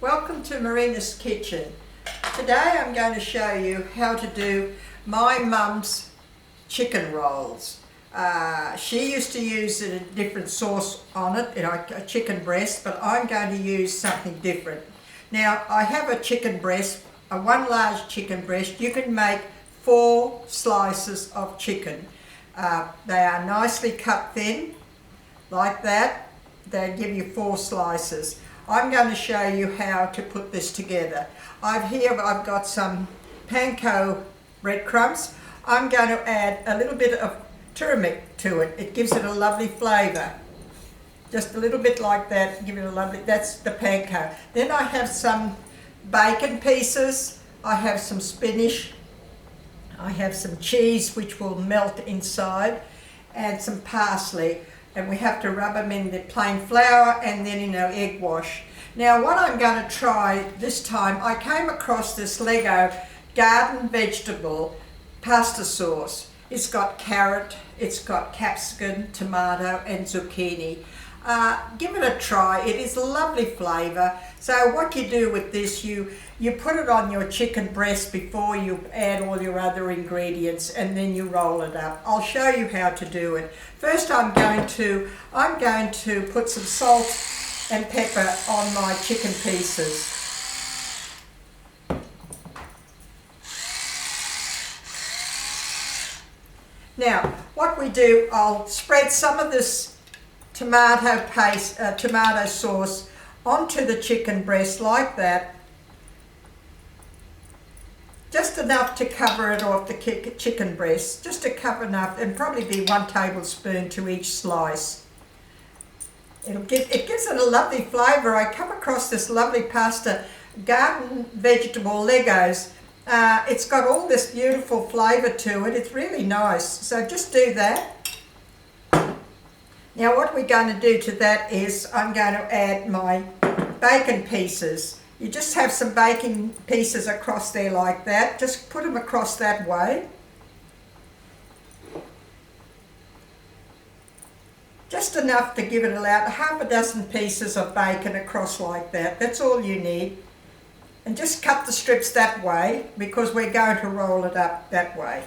Welcome to Marina's kitchen. Today I'm going to show you how to do my mum's chicken rolls. She used to use a different sauce on it, a chicken breast, but I'm going to use something different. Now I have a chicken breast, one large chicken breast. You can make 4 slices of chicken. They are nicely cut thin, like that. They give you 4 slices. I'm going to show you how to put this together. I've got some Panko breadcrumbs. I'm going to add a little bit of turmeric to it. It gives it a lovely flavour. Just a little bit like that, give it a lovely, that's the Panko. Then I have some bacon pieces. I have some spinach. I have some cheese which will melt inside, and some parsley. And we have to rub them in the plain flour and then in our egg wash. Now what I'm going to try this time, I came across this Lego garden vegetable pasta sauce. It's got carrot, it's got capsicum, tomato and zucchini. Give it a try. It is a lovely flavour. So what you do with this, you put it on your chicken breast before you add all your other ingredients, and then you roll it up. I'll show you how to do it. First I'm going to put some salt and pepper on my chicken pieces. Now what we do, I'll spread some of this tomato paste, tomato sauce onto the chicken breast like that. Just enough to cover it off the chicken breast, just to cover enough, and probably be 1 tablespoon to each slice. It gives it a lovely flavour. I come across this lovely pasta, garden vegetable Legos. It's got all this beautiful flavour to it. It's really nice. So just do that. Now what we're going to do to that is I'm going to add my bacon pieces. You just have some bacon pieces across there like that. Just put them across that way. Just enough to give it about half a dozen pieces of bacon across like that. That's all you need. And just cut the strips that way because we're going to roll it up that way.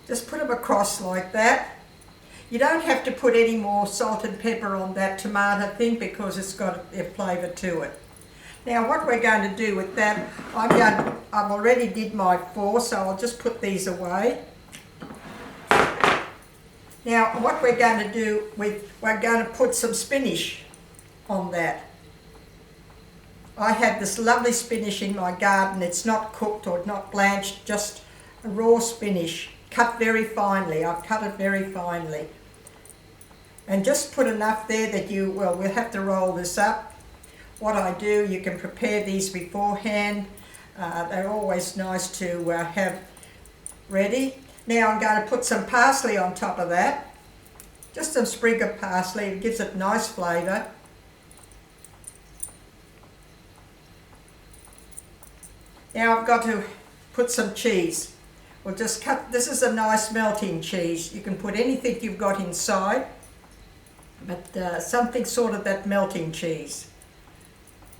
Just put them across like that. You don't have to put any more salt and pepper on that tomato thing because it's got a flavour to it. Now what we're going to do with that, I've already did my 4, so I'll just put these away. Now what we're going to do we're going to put some spinach on that. I have this lovely spinach in my garden. It's not cooked or not blanched, just a raw spinach. Cut very finely. I've cut it very finely. And just put enough there that we'll have to roll this up. What I do, you can prepare these beforehand. They're always nice to have ready. Now I'm going to put some parsley on top of that. Just some sprig of parsley. It gives it nice flavour. Now I've got to put some cheese. We'll just cut, this is a nice melting cheese. You can put anything you've got inside, but something sort of that melting cheese.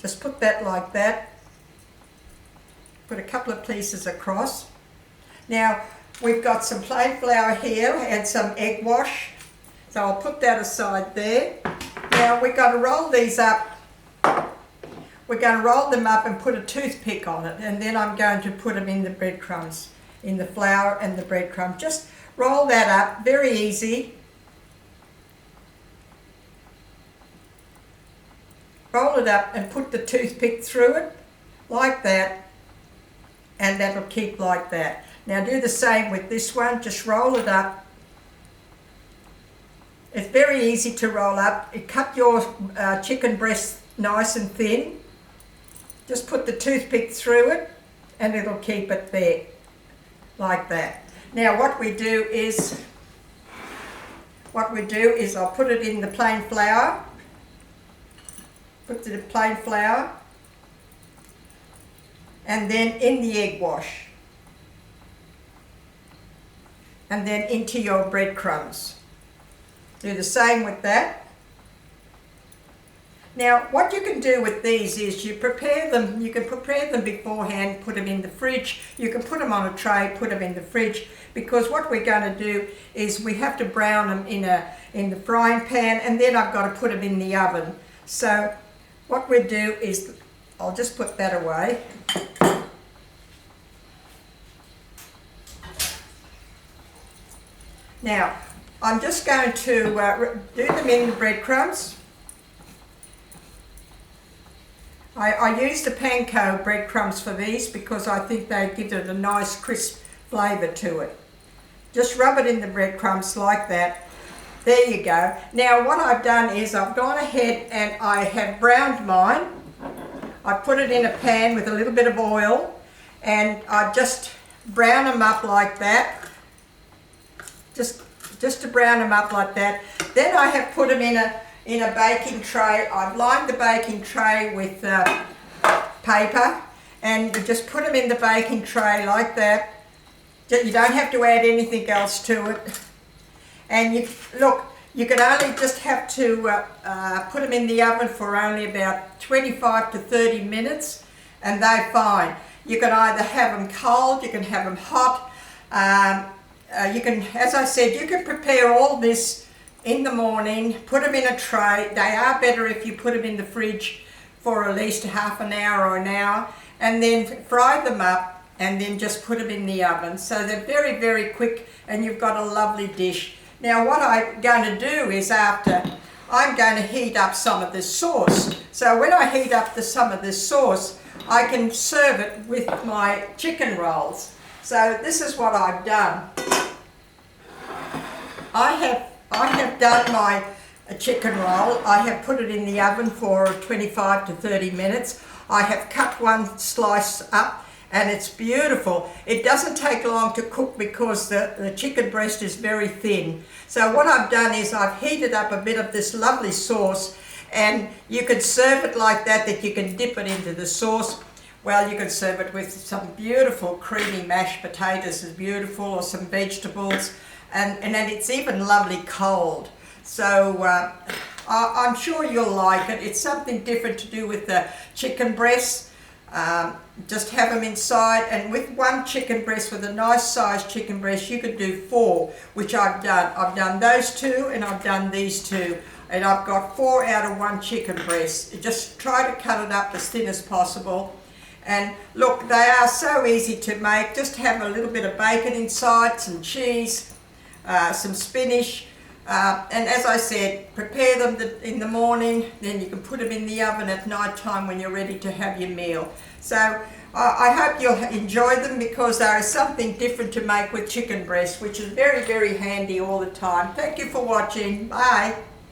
Just put that like that. Put a couple of pieces across. Now we've got some plain flour here and some egg wash. So I'll put that aside there. Now we're going to roll these up. We're going to roll them up and put a toothpick on it, and then I'm going to put them in the breadcrumbs. In the flour and the breadcrumb. Just roll that up, very easy. Roll it up and put the toothpick through it, like that, and that'll keep like that. Now do the same with this one, just roll it up. It's very easy to roll up. Cut your chicken breast nice and thin. Just put the toothpick through it, and it'll keep it there. Like that. Now what we do is I'll put it in the plain flour. Put the plain flour. And then in the egg wash. And then into your breadcrumbs. Do the same with that. Now, what you can do with these is you can prepare them beforehand, put them in the fridge. You can put them on a tray, put them in the fridge, because what we're going to do is we have to brown them in the frying pan, and then I've got to put them in the oven. So what we do is, I'll just put that away. Now, I'm just going to do them in the breadcrumbs. I use the Panko breadcrumbs for these because I think they give it a nice crisp flavour to it. Just rub it in the breadcrumbs like that. There you go. Now what I've done is I've gone ahead and I have browned mine. I put it in a pan with a little bit of oil and I just brown them up like that. Just to brown them up like that. Then I have put them in a baking tray. I've lined the baking tray with paper, and you just put them in the baking tray like that. You don't have to add anything else to it. And you can only just have to put them in the oven for only about 25 to 30 minutes, and they're fine. You can either have them cold, you can have them hot. You can, as I said, you can prepare all this in the morning, put them in a tray. They are better if you put them in the fridge for at least half an hour or an hour, and then fry them up and then just put them in the oven. So they're very, very quick and you've got a lovely dish. Now what I'm going to do is I'm going to heat up some of this sauce. So when I heat up some of this sauce, I can serve it with my chicken rolls. So this is what I've done. I have done my chicken roll. I have put it in the oven for 25 to 30 minutes. I have cut one slice up and it's beautiful. It doesn't take long to cook because the chicken breast is very thin. So what I've done is I've heated up a bit of this lovely sauce, and you can serve it like that you can dip it into the sauce. Well, you can serve it with some beautiful creamy mashed potatoes, is beautiful, or some vegetables, and then it's even lovely cold. So I'm sure you'll like it. It's something different to do with the chicken breasts. Just have them inside, and with one chicken breast, with a nice sized chicken breast, you could do 4, which I've done. I've done those 2 and I've done these 2, and I've got 4 out of 1 chicken breast. Just try to cut it up as thin as possible. And look, they are so easy to make. Just have a little bit of bacon inside, some cheese, some spinach, and as I said, prepare them in the morning, then you can put them in the oven at night time when you're ready to have your meal. So I hope you'll enjoy them, because there is something different to make with chicken breast, which is very, very handy all the time. Thank you for watching. Bye.